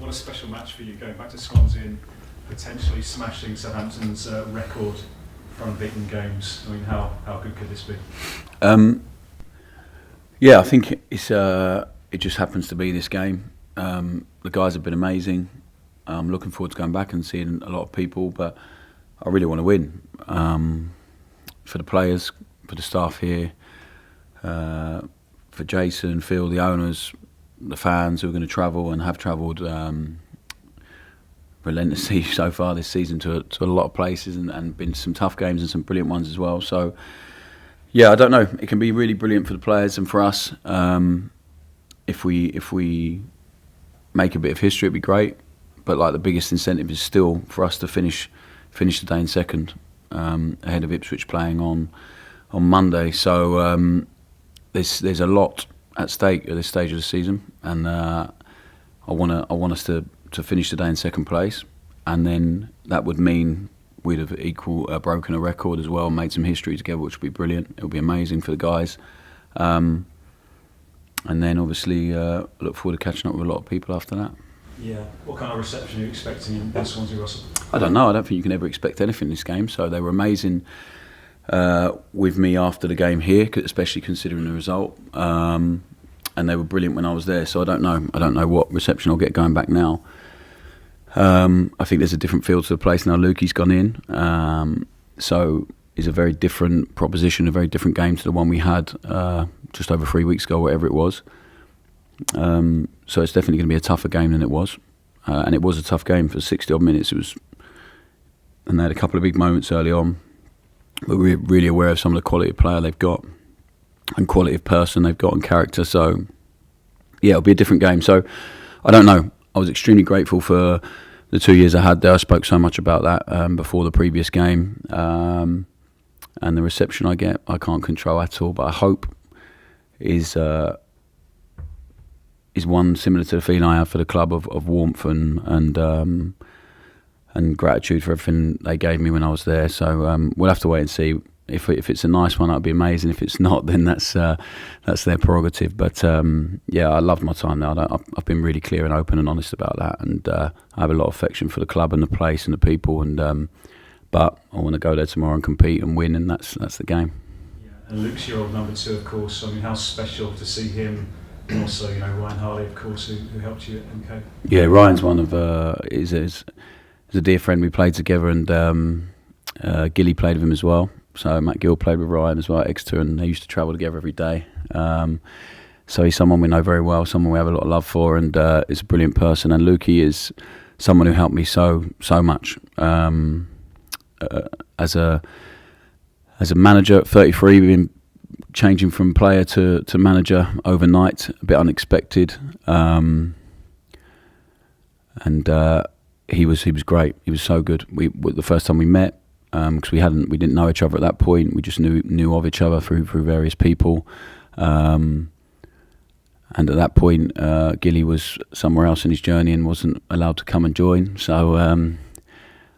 What a special match for you, going back to Swansea and potentially smashing Southampton's record for unbeaten games. I mean, how good could this be? Yeah, I think it just happens to be this game. The guys have been amazing. I'm looking forward to going back and seeing a lot of people, but I really want to win. For the players, for the staff here, for Jason, Phil, the owners, the fans who are going to travel and have travelled relentlessly so far this season to a lot of places and been some tough games and some brilliant ones as well. So, yeah, I don't know. It can be really brilliant for the players and for us. If we make a bit of history, it'd be great. But like the biggest incentive is still for us to finish the day in second, ahead of Ipswich playing on Monday. So there's a lot at stake at this stage of the season, and I want us to finish the day in second place, and then that would mean we'd have broken a record as well, made some history together, which would be brilliant. It would be amazing for the guys, and then obviously look forward to catching up with a lot of people after that. Yeah. What kind of reception are you expecting in Swansea, Russell? I don't know. I don't think you can ever expect anything in this game. So they were amazing with me after the game here, especially considering the result. And they were brilliant when I was there. So I don't know. I don't know what reception I'll get going back now. I think there's a different feel to the place now. Lukey's gone in. So it's a very different proposition, a very different game to the one we had just over 3 weeks ago, whatever it was. So it's definitely going to be a tougher game than it was, and it was a tough game for 60 odd minutes. And they had a couple of big moments early on, but we're really aware of some of the quality of player they've got and quality of person they've got and character. So yeah, it'll be a different game. So I don't know. I was extremely grateful for the 2 years I had there. I spoke so much about that before the previous game, and the reception I get, I can't control at all. But I hope is one similar to the feeling I have for the club of warmth and gratitude for everything they gave me when I was there. So we'll have to wait and see. If it's a nice one, that'd be amazing. If it's not, then that's their prerogative. But yeah, I loved my time there. I've been really clear and open and honest about that, and I have a lot of affection for the club and the place and the people. And but I want to go there tomorrow and compete and win, and that's the game. Yeah. And Luke's your old number 2, of course. I mean, how special to see him. And also, Ryan Harley, of course, who helped you at MK. Yeah, Ryan's one of is a dear friend. We played together, and Gilly played with him as well. So Matt Gill played with Ryan as well at Exeter, and they used to travel together every day. So he's someone we know very well, someone we have a lot of love for, and is a brilliant person. And Lukey is someone who helped me so much as a manager at 33. We've been changing from player to manager overnight, a bit unexpected, and he was great. He was so good. The first time we met, because we didn't know each other at that point. We just knew of each other through various people, and at that point, Gilly was somewhere else in his journey and wasn't allowed to come and join. So I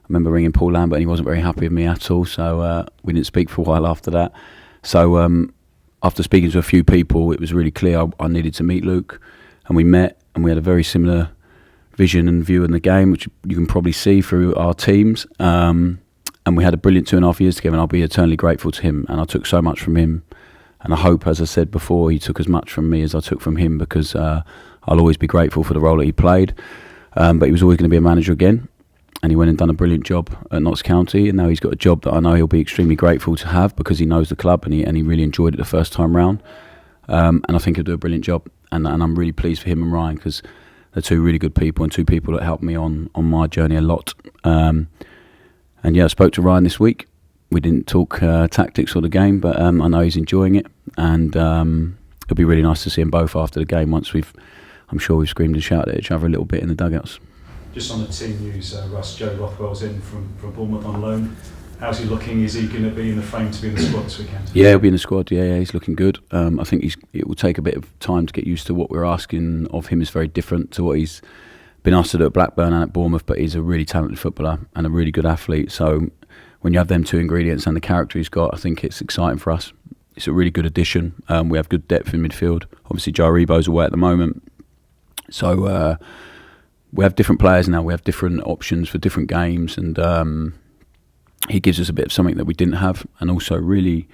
remember ringing Paul Lambert, and he wasn't very happy with me at all. So we didn't speak for a while after that. So after speaking to a few people, it was really clear I needed to meet Luke, and we met, and we had a very similar vision and view in the game, which you can probably see through our teams. And we had a brilliant 2.5 years together, and I'll be eternally grateful to him. And I took so much from him, and I hope, as I said before, he took as much from me as I took from him, because I'll always be grateful for the role that he played. But he was always going to be a manager again. And he went and done a brilliant job at Notts County, and now he's got a job that I know he'll be extremely grateful to have, because he knows the club and he really enjoyed it the first time round. And I think he'll do a brilliant job, and I'm really pleased for him and Ryan, because they're two really good people and two people that helped me on my journey a lot. And yeah, I spoke to Ryan this week. We didn't talk tactics or the game, but I know he's enjoying it, and it'll be really nice to see them both after the game. Once I'm sure we've screamed and shouted at each other a little bit in the dugouts. Just on the team news, Russ, Joe Rothwell's in from Bournemouth on loan. How's he looking? Is he going to be in the frame to be in the squad this weekend? Yeah, he'll be in the squad. Yeah, he's looking good. I think it will take a bit of time to get used to what we're asking of him. Is very different to what he's been asked to do at Blackburn and at Bournemouth, but he's a really talented footballer and a really good athlete. So when you have them two ingredients and the character he's got, I think it's exciting for us. It's a really good addition. We have good depth in midfield. Obviously, Joe Aribo's away at the moment. So we have different players now. We have different options for different games, and he gives us a bit of something that we didn't have, and also really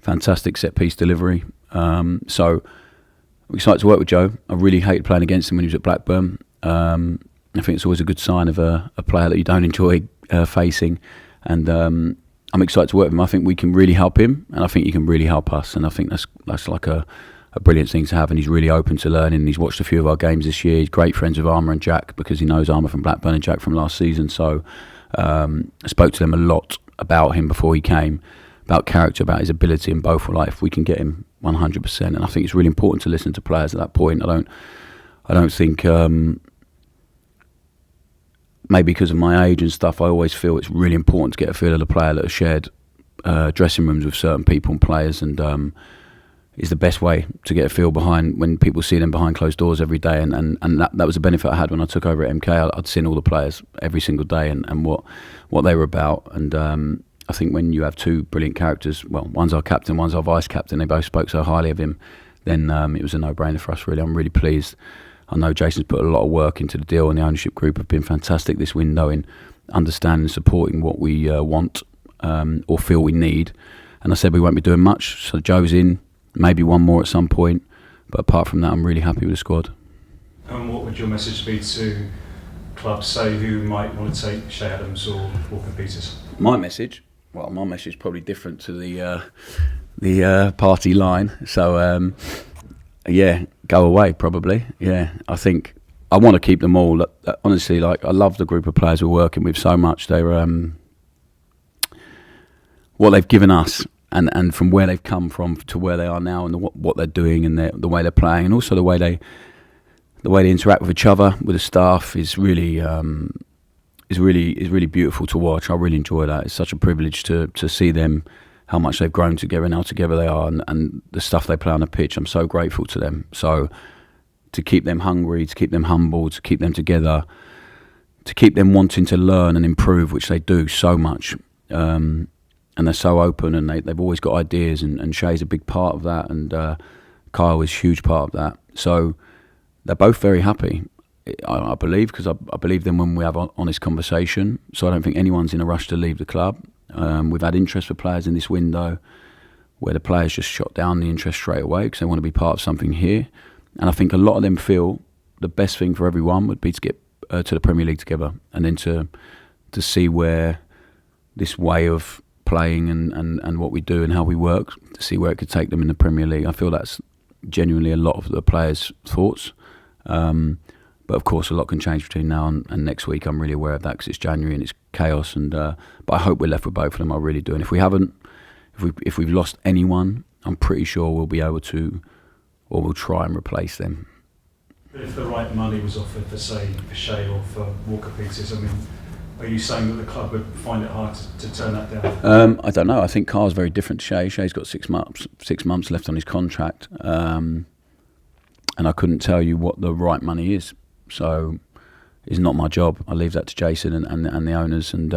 fantastic set piece delivery. So I'm excited to work with Joe. I really hated playing against him when he was at Blackburn. I think it's always a good sign of a player that you don't enjoy facing, and I'm excited to work with him. I think we can really help him, and I think he can really help us, and I think that's like a brilliant thing to have. And he's really open to learning. He's watched a few of our games this year. He's great friends with Armour and Jack, because he knows Armour from Blackburn and Jack from last season. So I spoke to them a lot about him before he came, about character, about his ability, and both were like, if we can get him 100%. And I think it's really important to listen to players at that point. I don't think maybe because of my age and stuff, I always feel it's really important to get a feel of the player that has shared dressing rooms with certain people and players, and is the best way to get a feel behind when people see them behind closed doors every day. And that was a benefit I had when I took over at MK. I'd seen all the players every single day and what they were about. And I think when you have two brilliant characters, well, one's our captain, one's our vice captain, they both spoke so highly of him, then it was a no-brainer for us, really. I'm really pleased. I know Jason's put a lot of work into the deal, and the ownership group have been fantastic this window in understanding and supporting what we want or feel we need. And I said we won't be doing much, so Joe's in, maybe one more at some point. But apart from that, I'm really happy with the squad. And what would your message be to clubs, say, who might want to take Shay Adams or Walker Peters? My message is probably different to the party line. So yeah, go away probably. Yeah, I think I want to keep them all. Honestly, like, I love the group of players we're working with so much. They're what they've given us, and from where they've come from to where they are now, and what they're doing, and the way they're playing, and also the way they interact with each other, with the staff, is really beautiful to watch. I really enjoy that. It's such a privilege to see them, how much they've grown together and how together they are, and the stuff they play on the pitch. I'm so grateful to them. So to keep them hungry, to keep them humble, to keep them together, to keep them wanting to learn and improve, which they do so much. And they're so open, and they've always got ideas, and Shay's a big part of that, and Kyle is a huge part of that. So they're both very happy, I believe, because I believe them when we have honest conversation. So I don't think anyone's in a rush to leave the club. We've had interest for players in this window where the players just shot down the interest straight away because they want to be part of something here. And I think a lot of them feel the best thing for everyone would be to get to the Premier League together, and then to see where this way of playing and what we do and how we work, to see where it could take them in the Premier League. I feel that's genuinely a lot of the players' thoughts. But of course, a lot can change between now and next week. I'm really aware of that because it's January and it's chaos. But I hope we're left with both of them. I really do. And if we haven't, if we've lost anyone, I'm pretty sure we'll be able to, or we'll try and replace them. But if the right money was offered for, say, for Shay or for Walker Peters, I mean, are you saying that the club would find it hard to turn that down? I don't know. I think Carl's very different to Shay. Shay's got 6 months left on his contract, and I couldn't tell you what the right money is. So it's not my job. I leave that to Jason and the owners, and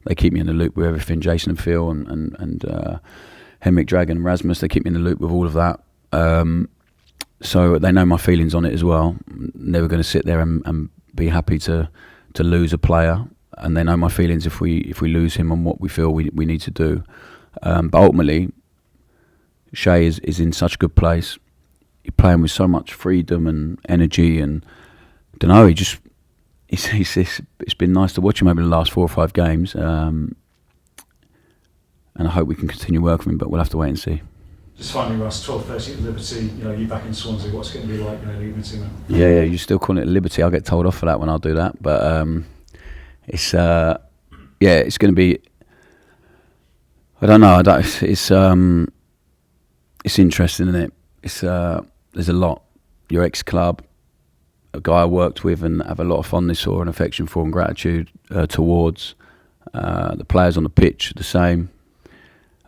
they keep me in the loop with everything. Jason and Phil and Henrik, Dragon, Rasmus, they keep me in the loop with all of that. So they know my feelings on it as well. I'm never going to sit there and be happy to lose a player, and they know my feelings if we lose him on what we feel we need to do. But ultimately, Shay is in such a good place. He's playing with so much freedom and energy, and I don't know. It's been nice to watch him over the last 4 or 5 games, and I hope we can continue working with him. But we'll have to wait and see. Just finally, Russ, 12:30 at Liberty. You back in Swansea. What's it going to be like, leaving the team? Yeah. You're still calling it Liberty. I'll get told off for that when I'll do that. But it's going to be. I don't know. It's interesting, isn't it? There's a lot. Your ex-club, a guy I worked with and have a lot of fondness for and affection for and gratitude towards. The players on the pitch, the same.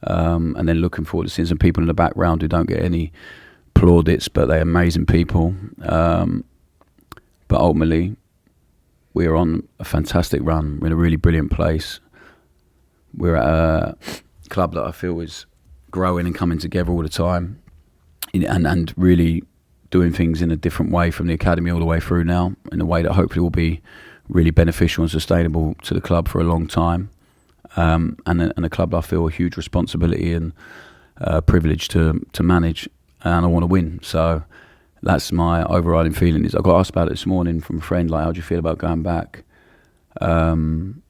And then looking forward to seeing some people in the background who don't get any plaudits, but they're amazing people. But ultimately, we're on a fantastic run. We're in a really brilliant place. We're at a club that I feel is growing and coming together all the time, and really doing things in a different way from the academy all the way through now, in a way that hopefully will be really beneficial and sustainable to the club for a long time. And a club I feel a huge responsibility and privilege to manage, and I want to win. So that's my overriding feeling. I got asked about it this morning from a friend, like, how do you feel about going back? And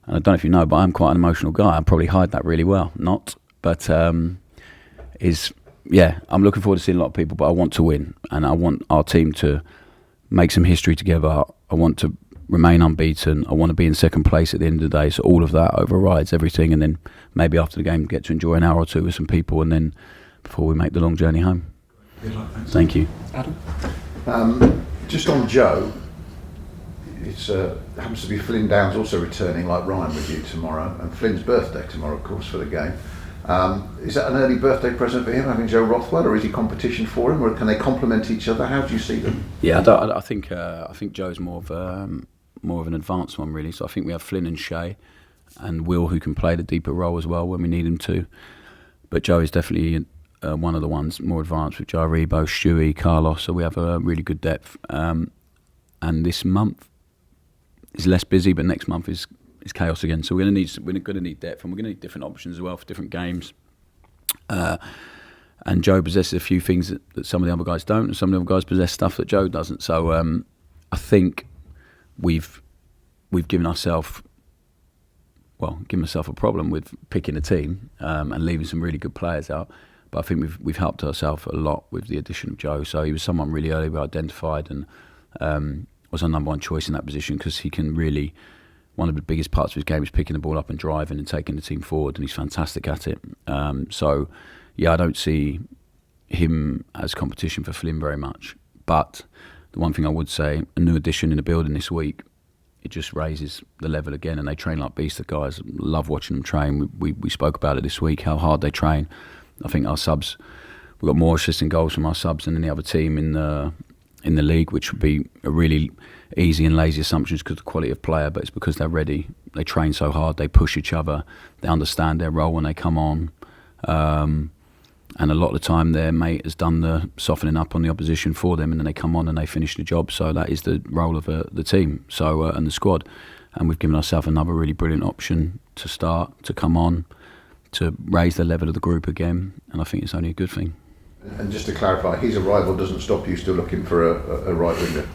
I don't know if you know, but I'm quite an emotional guy. I probably hide that really well. But I'm looking forward to seeing a lot of people, but I want to win, and I want our team to make some history together. I want to remain unbeaten. I want to be in second place at the end of the day. So all of that overrides everything, and then maybe after the game get to enjoy an hour or two with some people, and then before we make the long journey home. Good luck, thanks. Thank you. Adam? Just on Joe, it's happens to be Flynn Downs also returning like Ryan with you tomorrow, and Flynn's birthday tomorrow, of course, for the game. Is that an early birthday present for him, having Joe Rothwell, or is he competition for him, or can they complement each other? How do you see them? Yeah, I think Joe's more of an advanced one, really. So I think we have Flynn and Shay, and Will, who can play the deeper role as well when we need him to. But Joe is definitely one of the ones more advanced, with Jaribo, Stewie, Carlos. So we have a really good depth. And this month is less busy, but next month is chaos again. So we're going to need depth, and we're going to need different options as well for different games. And Joe possesses a few things that some of the other guys don't, and some of the other guys possess stuff that Joe doesn't. So I think we've given ourselves a problem with picking a team and leaving some really good players out. But I think we've helped ourselves a lot with the addition of Joe. So he was someone really early we identified, and was our number one choice in that position, because he can really, one of the biggest parts of his game is picking the ball up and driving and taking the team forward, and he's fantastic at it. So I don't see him as competition for Flynn very much. But the one thing I would say, a new addition in the building this week, it just raises the level again, and they train like beasts. The guys, love watching them train. We spoke about it this week, how hard they train. I think our subs, we've got more assists and goals from our subs than any other team in the league, which would be a really easy and lazy assumption because of the quality of player, but it's because they're ready. They train so hard, they push each other, they understand their role when they come on. And a lot of the time their mate has done the softening up on the opposition for them, and then they come on and they finish the job. So that is the role of the team and the squad. And we've given ourselves another really brilliant option to start, to come on, to raise the level of the group again. And I think it's only a good thing. And just to clarify, his arrival doesn't stop you still looking for a right winger?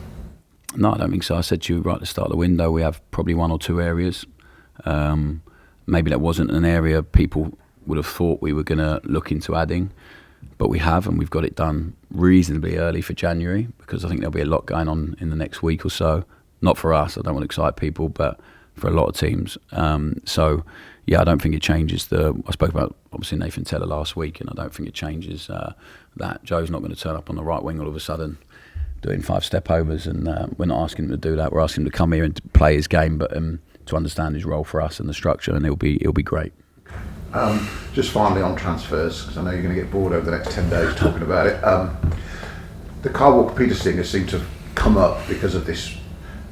No, I don't think so. I said to you right at the start of the window, we have probably one or two areas. Maybe that wasn't an area people would have thought we were going to look into adding, but we have, and we've got it done reasonably early for January, because I think there'll be a lot going on in the next week or so. Not for us, I don't want to excite people, but for a lot of teams. I don't think it changes I spoke about obviously Nathan Teller last week, and I don't think it changes that. Joe's not going to turn up on the right wing all of a sudden doing 5 step overs, and we're not asking him to do that. We're asking him to come here and to play his game, but to understand his role for us and the structure, and it'll be great. Just finally on transfers, because I know you're going to get bored over the next 10 days talking about it. The Kyle Walker-Peters thing has seemed to come up because of this,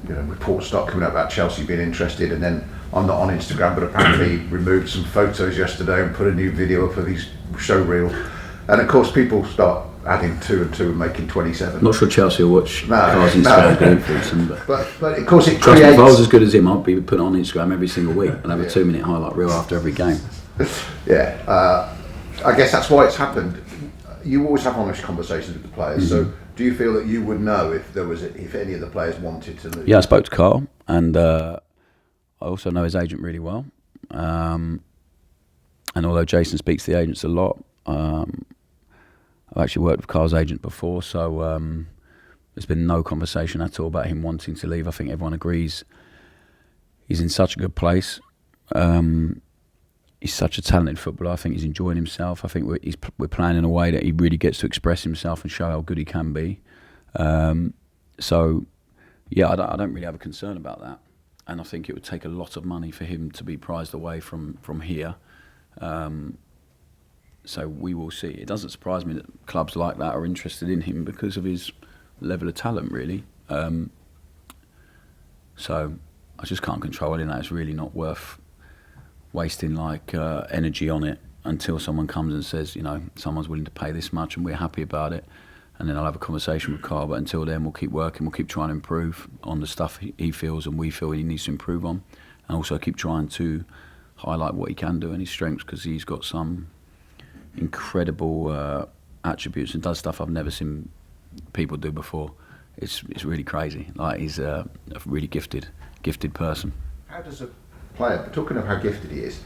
reports start coming out about Chelsea being interested, and then I'm not on Instagram, but apparently removed some photos yesterday and put a new video up of his show reel, and of course people start adding 2 and 2 and making 27. Not sure Chelsea will watch Kyle's Instagram going through some, but of course it trust creates... me, if I was as good as him, I'd be putting on Instagram every single week and have a 2-minute highlight reel after every game. I guess that's why it's happened. You always have honest conversations with the players, so do you feel that you would know if any of the players wanted to move? Yeah, I spoke to Carl, and I also know his agent really well. And although Jason speaks to the agents a lot, I've actually worked with Carl's agent before, so there's been no conversation at all about him wanting to leave. I think everyone agrees he's in such a good place. He's such a talented footballer. I think he's enjoying himself. I think we're playing in a way that he really gets to express himself and show how good he can be. I don't really have a concern about that. And I think it would take a lot of money for him to be prized away from here. So we will see. It doesn't surprise me that clubs like that are interested in him because of his level of talent, really. So I just can't control any of that. It's really not worth wasting energy on it. until someone comes and says, you know, someone's willing to pay this much and we're happy about it. And then I'll have a conversation with Carl. But until then, we'll keep working. We'll keep trying to improve on the stuff he feels and we feel he needs to improve on. And also keep trying to highlight what he can do and his strengths, because he's got some incredible attributes and does stuff I've never seen people do before. It's really crazy. Like, he's a really gifted person. How does a player, talking of how gifted he is,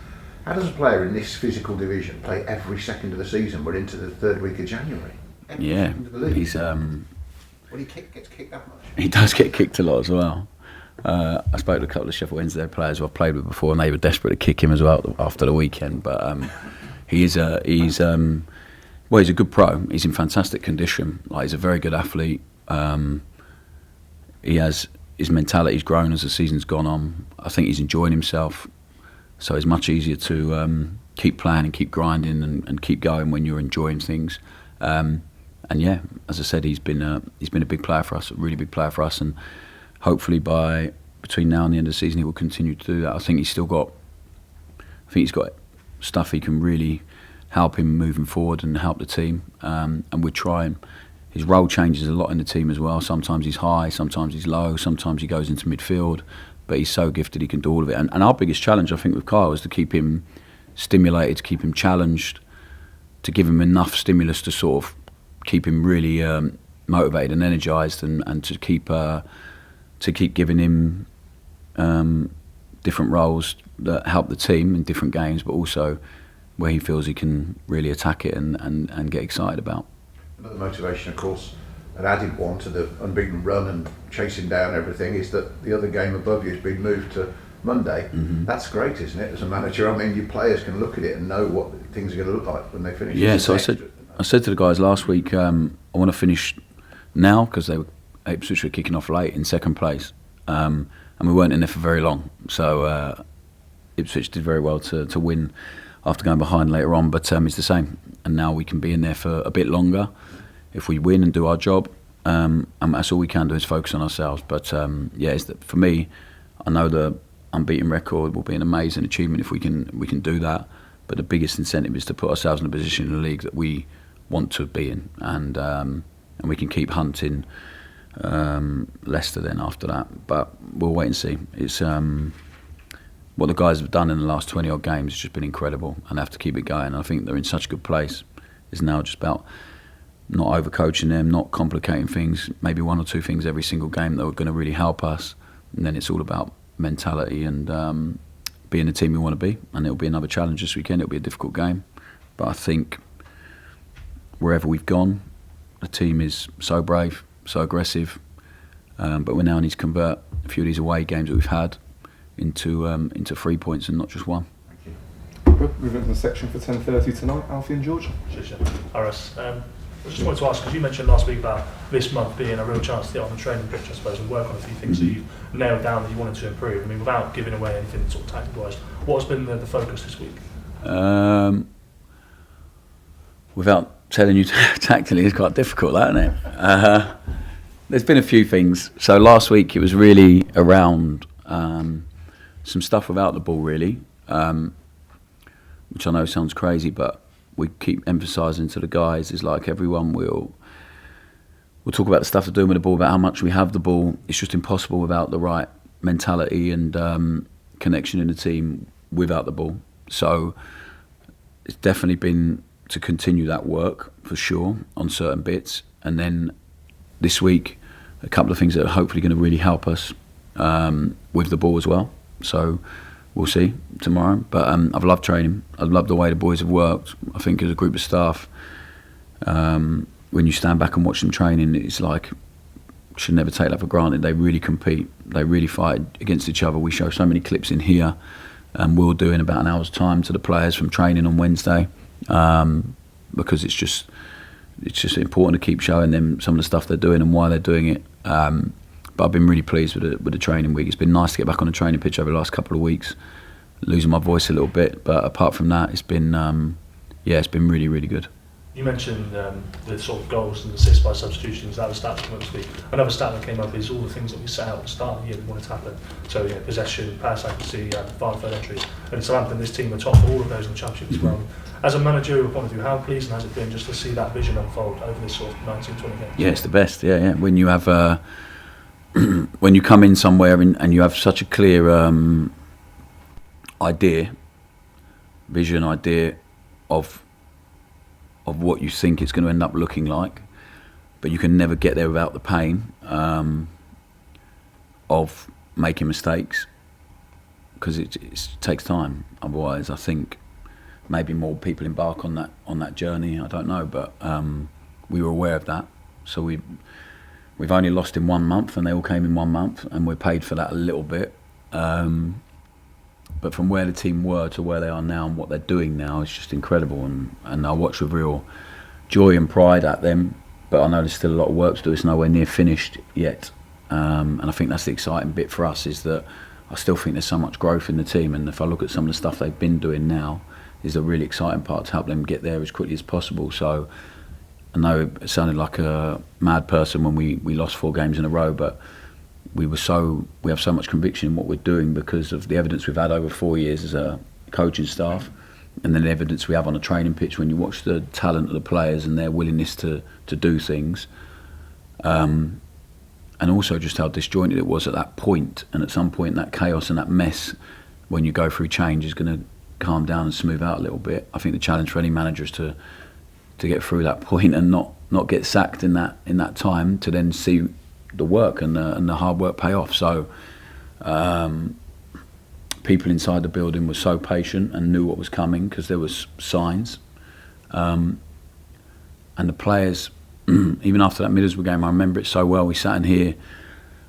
how does a player in this physical division play every second of the season? We're into the third week of January. Yeah, he's Well, he gets kicked that much. he does get kicked a lot as well. I spoke to a couple of Sheffield Wednesday players who I've played with before, and they were desperate to kick him as well after the weekend. But he's a good pro. He's in fantastic condition. Like, he's a very good athlete. His mentality's grown as the season's gone on. I think he's enjoying himself. So it's much easier to keep playing and keep grinding and keep going when you're enjoying things. And yeah, as I said, he's been a big player for us, a really big player for us, and hopefully between now and the end of the season he will continue to do that. I think he's got stuff he can really help him moving forward and help the team. And we're trying. His role changes a lot in the team as well. Sometimes he's high, sometimes he's low, sometimes he goes into midfield. But he's so gifted, he can do all of it. And our biggest challenge, I think, with Kyle is to keep him stimulated, to keep him challenged, to give him enough stimulus to sort of keep him really motivated and energised, and to keep giving him different roles that help the team in different games, but also where he feels he can really attack it and get excited about. Another motivation, of course, an added one to the unbeaten run and chasing down everything, is that the other game above you has been moved to Monday. Mm-hmm. That's great, isn't it, as a manager? I mean, your players can look at it and know what things are going to look like when they finish. Yeah, so I said to the guys last week, I want to finish now, because Ipswich were kicking off late in second place, and we weren't in there for very long. So Ipswich did very well to win after going behind later on, but it's the same. And now we can be in there for a bit longer if we win and do our job, and that's all we can do is focus on ourselves. But for me, I know the unbeaten record will be an amazing achievement if we can do that. But the biggest incentive is to put ourselves in a position in the league that we want to be in, and we can keep hunting Leicester then after that. But we'll wait and see. It's what the guys have done in the last 20 odd games has just been incredible, and they have to keep it going. I think they're in such a good place. It's now just about not overcoaching them, not complicating things, maybe one or two things every single game that are going to really help us, and then it's all about mentality and being the team we want to be. And it'll be another challenge this weekend. It'll be a difficult game, but I think wherever we've gone, the team is so brave, so aggressive, but we now need to convert a few of these away games that we've had into 3 points and not just one. Thank you. Moving to the section for 10:30 tonight, Alfie and George. Sure. Aris, I just wanted to ask, because you mentioned last week about this month being a real chance to get on the training pitch, I suppose, and work on a few things that you nailed down that you wanted to improve. I mean, without giving away anything sort of tactical-wise, what's been the focus this week? Without telling you tactically, it's quite difficult, isn't it? There's been a few things. So last week it was really around some stuff without the ball, really, which I know sounds crazy, but we keep emphasising to the guys is like everyone will talk about the stuff they're doing with the ball, about how much we have the ball. It's just impossible without the right mentality and connection in the team without the ball. So it's definitely been to continue that work for sure on certain bits, and then this week a couple of things that are hopefully going to really help us with the ball as well. So we'll see tomorrow. But I've loved training. I've loved the way the boys have worked. I think as a group of staff, when you stand back and watch them training, it's like, should never take that for granted. They really compete. They really fight against each other. We show so many clips in here, and we'll do in about an hour's time to the players from training on Wednesday, because it's just important to keep showing them some of the stuff they're doing and why they're doing it. But I've been really pleased with the training week. It's been nice to get back on the training pitch over the last couple of weeks, losing my voice a little bit. But apart from that, it's been really, really good. You mentioned the sort of goals and assists by substitutions. That was stats from this week. Another stat that came up is all the things that we set out at the start of the year we wanted to happen. So possession, pass accuracy, far and third entries. And in Southampton, this team are top of all of those in the Championship as well. As a managerial point of view, how pleasing has it been just to see that vision unfold over this sort of 19-20 games? Yeah, it's the best. Yeah. When you have when you come in somewhere and you have such a clear vision of what you think it's going to end up looking like, but you can never get there without the pain of making mistakes, because it takes time. Otherwise, I think maybe more people embark on that journey. I don't know, but we were aware of that. So we've only lost in 1 month, and they all came in 1 month, and we're paid for that a little bit. But from where the team were to where they are now and what they're doing now, it's just incredible. And I watch with real joy and pride at them. But I know there's still a lot of work to do. It's nowhere near finished yet. And I think that's the exciting bit for us, is that I still think there's so much growth in the team. And if I look at some of the stuff they've been doing now, is a really exciting part to help them get there as quickly as possible. So I know it sounded like a mad person when we lost 4 games in a row, but we have so much conviction in what we're doing because of the evidence we've had over 4 years as a coaching staff, and then the evidence we have on a training pitch when you watch the talent of the players and their willingness to do things, and also just how disjointed it was at that point. And at some point that chaos and that mess, when you go through change, is going to calm down and smooth out a little bit. I think the challenge for any manager is to get through that point and not get sacked in that time, to then see the work and the hard work pay off. So people inside the building were so patient and knew what was coming because there was signs. And the players, even after that Middlesbrough game, I remember it so well. We sat in here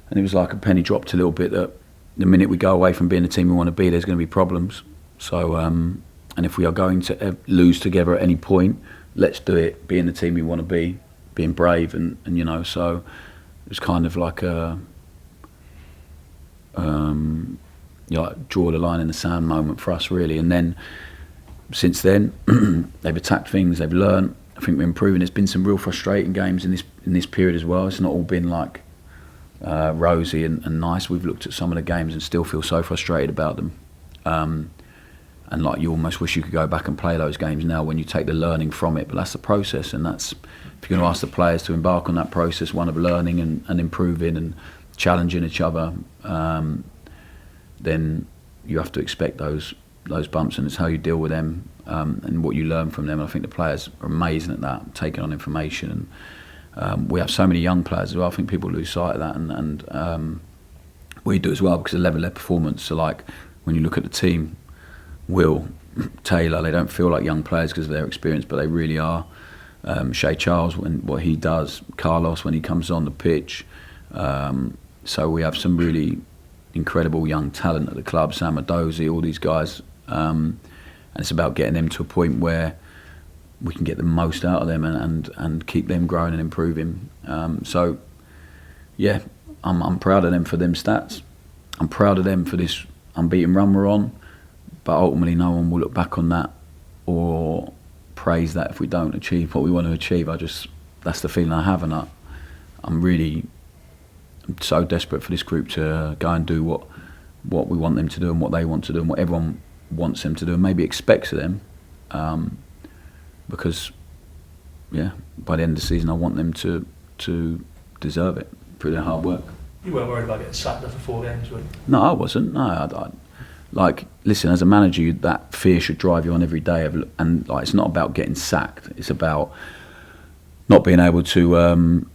and it was like a penny dropped a little bit that the minute we go away from being the team we want to be, there's going to be problems. So and if we are going to lose together at any point, let's do it being the team we want to be, being brave and so it was kind of like a draw the line in the sand moment for us, really. And then since then they've attacked things, they've learned. I think we're improving. There's been some real frustrating games in this period as well. It's not all been like rosy and nice. We've looked at some of the games and still feel so frustrated about them. And like you almost wish you could go back and play those games now when you take the learning from it. But that's the process, and that's, if you're going to ask the players to embark on that process, one of learning and improving and challenging each other, then you have to expect those bumps, and it's how you deal with them and what you learn from them. And I think the players are amazing at that, taking on information. And we have so many young players as well. I think people lose sight of that, and we do as well, because the level of their performance. So like when you look at the team, Will, Taylor, they don't feel like young players because of their experience, but they really are. Shea Charles, what he does, Carlos when he comes on the pitch. So we have some really incredible young talent at the club, Sam Adozi, all these guys. And it's about getting them to a point where we can get the most out of them and keep them growing and improving. So, yeah, I'm proud of them for them stats. I'm proud of them for this unbeaten run we're on. But ultimately, no one will look back on that or praise that if we don't achieve what we want to achieve. That's the feeling I have, and I'm so desperate for this group to go and do what we want them to do and what they want to do and what everyone wants them to do and maybe expects of them. Because, yeah, by the end of the season, I want them to deserve it through their hard work. You weren't worried about getting sacked after 4 games, were you? No, I wasn't. No, like, listen, as a manager, that fear should drive you on every day. And like, it's not about getting sacked. It's about not being able to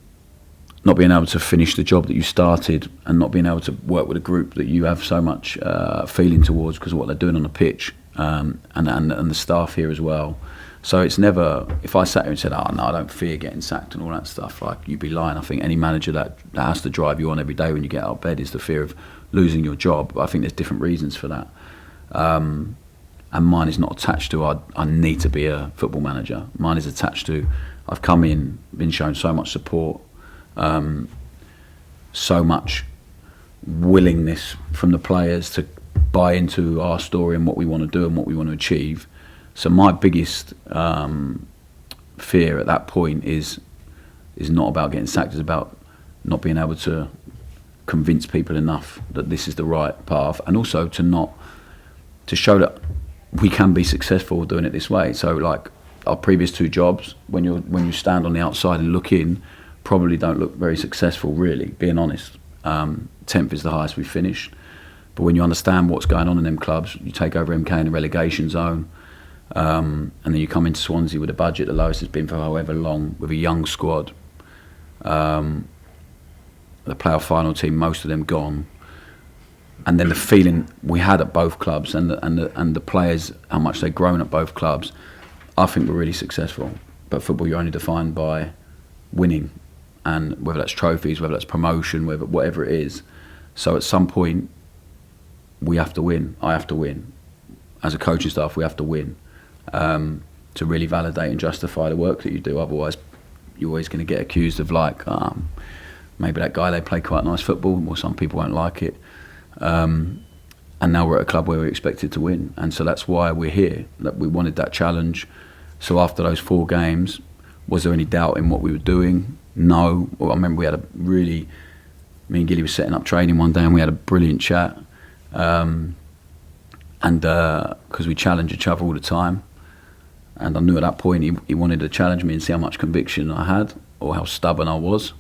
finish the job that you started, and not being able to work with a group that you have so much feeling towards because of what they're doing on the pitch, and the staff here as well. So it's never, if I sat here and said, oh no, I don't fear getting sacked and all that stuff, like, you'd be lying. I think any manager that has to drive you on every day when you get out of bed is the fear of losing your job. But I think there's different reasons for that. And mine is not attached to, I need to be a football manager. Mine is attached to, I've come in, been shown so much support, so much willingness from the players to buy into our story and what we want to do and what we want to achieve. So my biggest fear at that point is not about getting sacked. It's about not being able to convince people enough that this is the right path, and also to show that we can be successful doing it this way. So like our previous 2 jobs, when you stand on the outside and look in, probably don't look very successful, really, being honest. 10th is the highest we've finished. But when you understand what's going on in them clubs, you take over MK in the relegation zone, and then you come into Swansea with a budget the lowest it's been for however long, with a young squad. The playoff final team, most of them gone, and then the feeling we had at both clubs, and the players, how much they've grown at both clubs, I think we're really successful. But football, you're only defined by winning, and whether that's trophies, whether that's promotion, whatever it is. So at some point, we have to win. I have to win. As a coaching staff, we have to win to really validate and justify the work that you do. Otherwise, you're always going to get accused of maybe that guy, they play quite nice football, or some people won't like it. And now we're at a club where we're expected to win. And so that's why we're here, that we wanted that challenge. So after those 4 games, was there any doubt in what we were doing? No. Well, I remember we had me and Gilly were setting up training one day, and we had a brilliant chat. And because we challenge each other all the time. And I knew at that point he wanted to challenge me and see how much conviction I had, or how stubborn I was.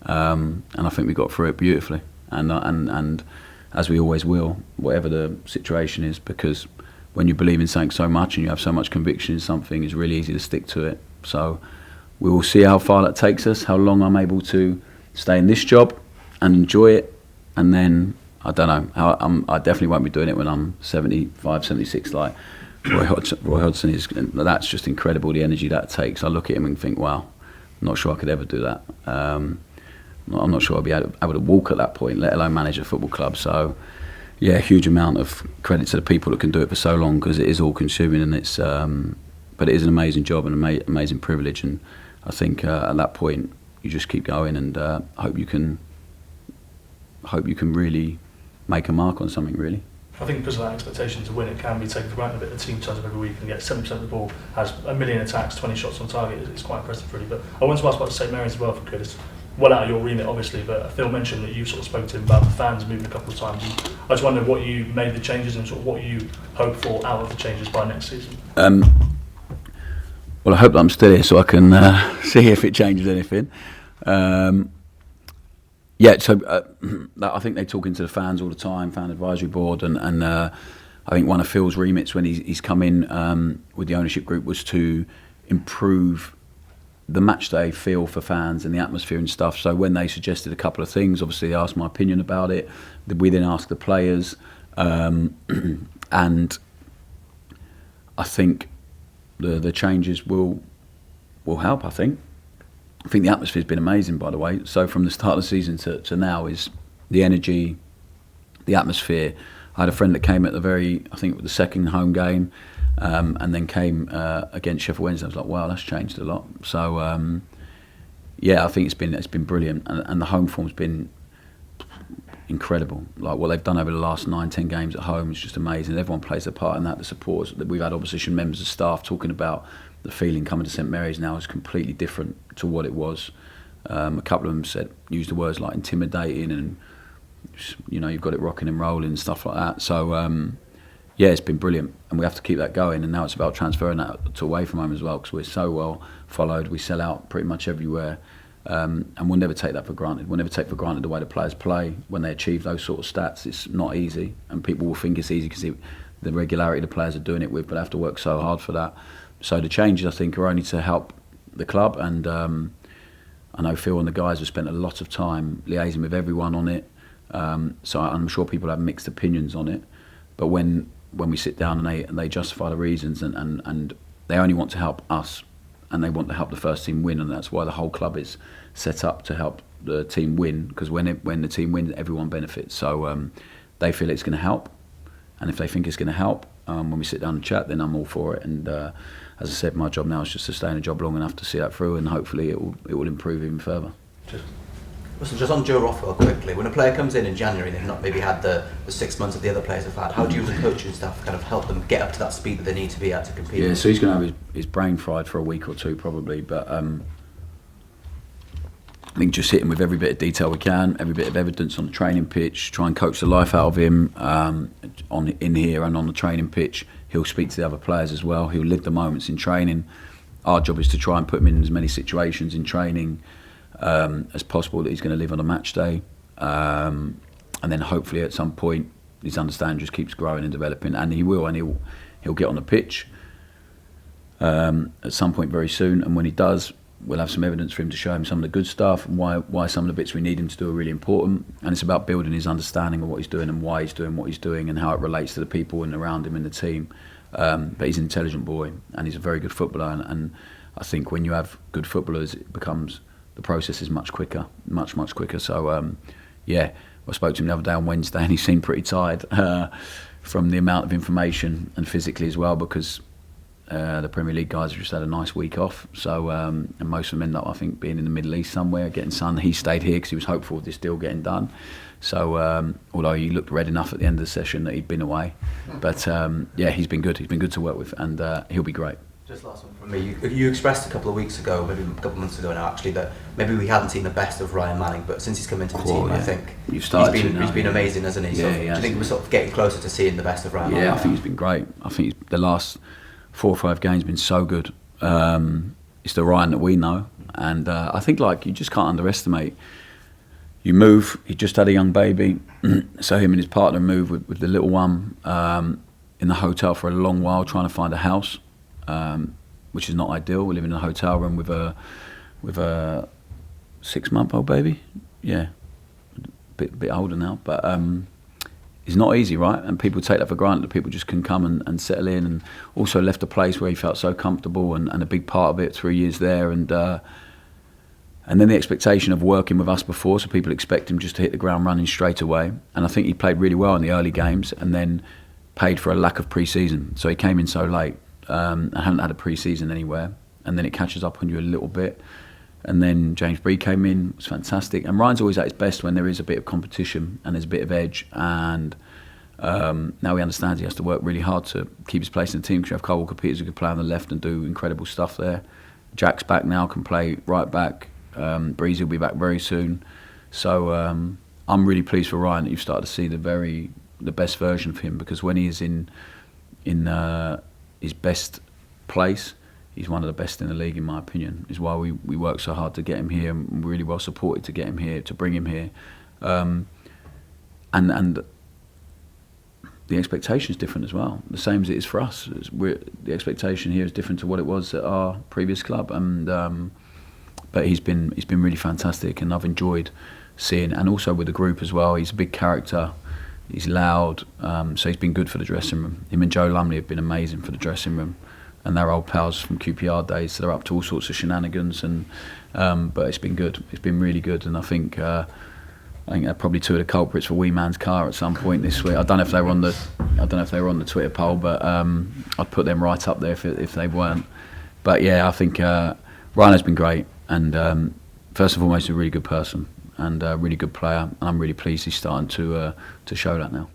And I think we got through it beautifully, and as we always will, whatever the situation is, because when you believe in something so much and you have so much conviction in something, it's really easy to stick to it. So we will see how far that takes us, how long I'm able to stay in this job and enjoy it, and then I don't know, I definitely won't be doing it when I'm 75, 76 like Roy Hodgson is. That's just incredible, the energy that takes. I look at him and think, wow, I'm not sure I could ever do that. I'm not sure I'll be able to walk at that point, let alone manage a football club. So, yeah, huge amount of credit to the people that can do it for so long, because it is all consuming, and it's. But it is an amazing job and an amazing privilege, and I think at that point you just keep going, and hope you can really make a mark on something, really. I think because of that expectation to win, it can be taken for granted a bit. The team turns up every week and gets 70% of the ball, has 1 million attacks, 20 shots on target. It's quite impressive, really. But I wanted to ask about St Mary's as well, if I could. It's well out of your remit, obviously, but Phil mentioned that you sort of spoke to him about the fans moving a couple of times. I just wondered what you made the changes and sort of what you hope for out of the changes by next season. Well, I hope that I'm still here so I can see if it changes anything. Yeah, so I think they talk into the fans all the time, fan advisory board, and I think one of Phil's remits when he's come in with the ownership group was to improve the match day feel for fans and the atmosphere and stuff. So when they suggested a couple of things, obviously they asked my opinion about it. We then asked the players, and I think the changes will help. I think the atmosphere's been amazing, by the way. So from the start of the season to now is the energy, the atmosphere. I had a friend that came at the second home game, and then came against Sheffield Wednesday. I was like, wow, that's changed a lot. So yeah, I think it's been brilliant, and the home form's been incredible. Like what they've done over the last 9-10 games at home is just amazing. Everyone plays their part in that. The supporters, we've had opposition members of staff talking about the feeling coming to St Mary's now is completely different to what it was. A couple of them used the words like intimidating, and you've got it rocking and rolling and stuff like that. So yeah, it's been brilliant, and we have to keep that going. And now it's about transferring that to away from home as well, because we're so well followed. We sell out pretty much everywhere, and we'll never take that for granted. We'll never take for granted the way the players play when they achieve those sort of stats. It's not easy, and people will think it's easy because the regularity the players are doing it with, but they have to work so hard for that. So the changes, I think, are only to help the club, and I know Phil and the guys have spent a lot of time liaising with everyone on it. So I'm sure people have mixed opinions on it, but when we sit down and they justify the reasons, and they only want to help us, and they want to help the first team win, and that's why the whole club is set up to help the team win, because when the team wins, everyone benefits. So they feel it's going to help, and if they think it's going to help, when we sit down and chat, then I'm all for it. And as I said, my job now is just to stay in a job long enough to see that through, and hopefully it will improve even further. Cheers. Listen, just on Joe Rothwell quickly, when a player comes in January and they've not maybe had the 6 months that the other players have had, how do you as a coaching staff kind of help them get up to that speed that they need to be at to compete? Yeah, so he's going to have his brain fried for a week or two probably, but I think just hit him with every bit of detail we can, every bit of evidence on the training pitch, try and coach the life out of him in here and on the training pitch. He'll speak to the other players as well. He'll live the moments in training. Our job is to try and put him in as many situations in training as possible that he's going to live on a match day, and then hopefully at some point his understanding just keeps growing and developing, and he'll get on the pitch at some point very soon, and when he does, we'll have some evidence for him to show him some of the good stuff and why some of the bits we need him to do are really important. And it's about building his understanding of what he's doing and why he's doing what he's doing and how it relates to the people and around him in the team. But he's an intelligent boy and he's a very good footballer, and I think when you have good footballers, the process is much quicker, much quicker. So yeah, I spoke to him the other day on Wednesday and he seemed pretty tired from the amount of information and physically as well, because the Premier League guys have just had a nice week off. So and most of them end up, I think, being in the Middle East somewhere, getting sun. He stayed here because he was hopeful of this deal getting done. So although he looked red enough at the end of the session that he'd been away, but yeah, he's been good. He's been good to work with, and he'll be great. Just last one from me. You expressed a couple of weeks ago, maybe a couple of months ago now, actually, that maybe we hadn't seen the best of Ryan Manning, but since he's come into the team, I think he's been amazing, hasn't he? So do you think we're sort of getting closer to seeing the best of Ryan Manning? Yeah, I think he's been great. I think the last 4 or 5 games been so good. It's the Ryan that we know, and I think you just can't underestimate. You move. He just had a young baby, so him and his partner moved with the little one in the hotel for a long while, trying to find a house. Which is not ideal. We're living in a hotel room with a 6-month-old baby. Yeah, bit older now, but it's not easy, right? And people take that for granted, that people just can come and settle in. And also left a place where he felt so comfortable and a big part of it. 3 years there, and then the expectation of working with us before, so people expect him just to hit the ground running straight away. And I think he played really well in the early games, and then paid for a lack of pre-season. So he came in so late. I hadn't had a pre-season anywhere, and then it catches up on you a little bit. And then James Bree came in, was fantastic. And Ryan's always at his best when there is a bit of competition and there's a bit of edge. And now he understands he has to work really hard to keep his place in the team, because you have Kyle Walker-Peters who can play on the left and do incredible stuff there. Jack's back now, can play right back. Breezy will be back very soon. So I'm really pleased for Ryan that you've started to see the best version of him, because when he is in his best place, he's one of the best in the league, in my opinion. Is why we work so hard to get him here, and we're really well supported to get him here, to bring him here. And the expectation is different as well, the same as it is for us. The expectation here is different to what it was at our previous club, and but he's been really fantastic, and I've enjoyed seeing, and also with the group as well. He's a big character. He's loud, so he's been good for the dressing room. Him and Joe Lumley have been amazing for the dressing room, and they're old pals from QPR days, so they're up to all sorts of shenanigans. And but it's been good. It's been really good, and I think they're probably 2 of the culprits for Wee Man's car at some point this week. I don't know if they were on the Twitter poll, but I'd put them right up there if they weren't. But yeah, I think Ryan has been great, and first and foremost, a really good person. And a really good player, and I'm really pleased he's starting to show that now.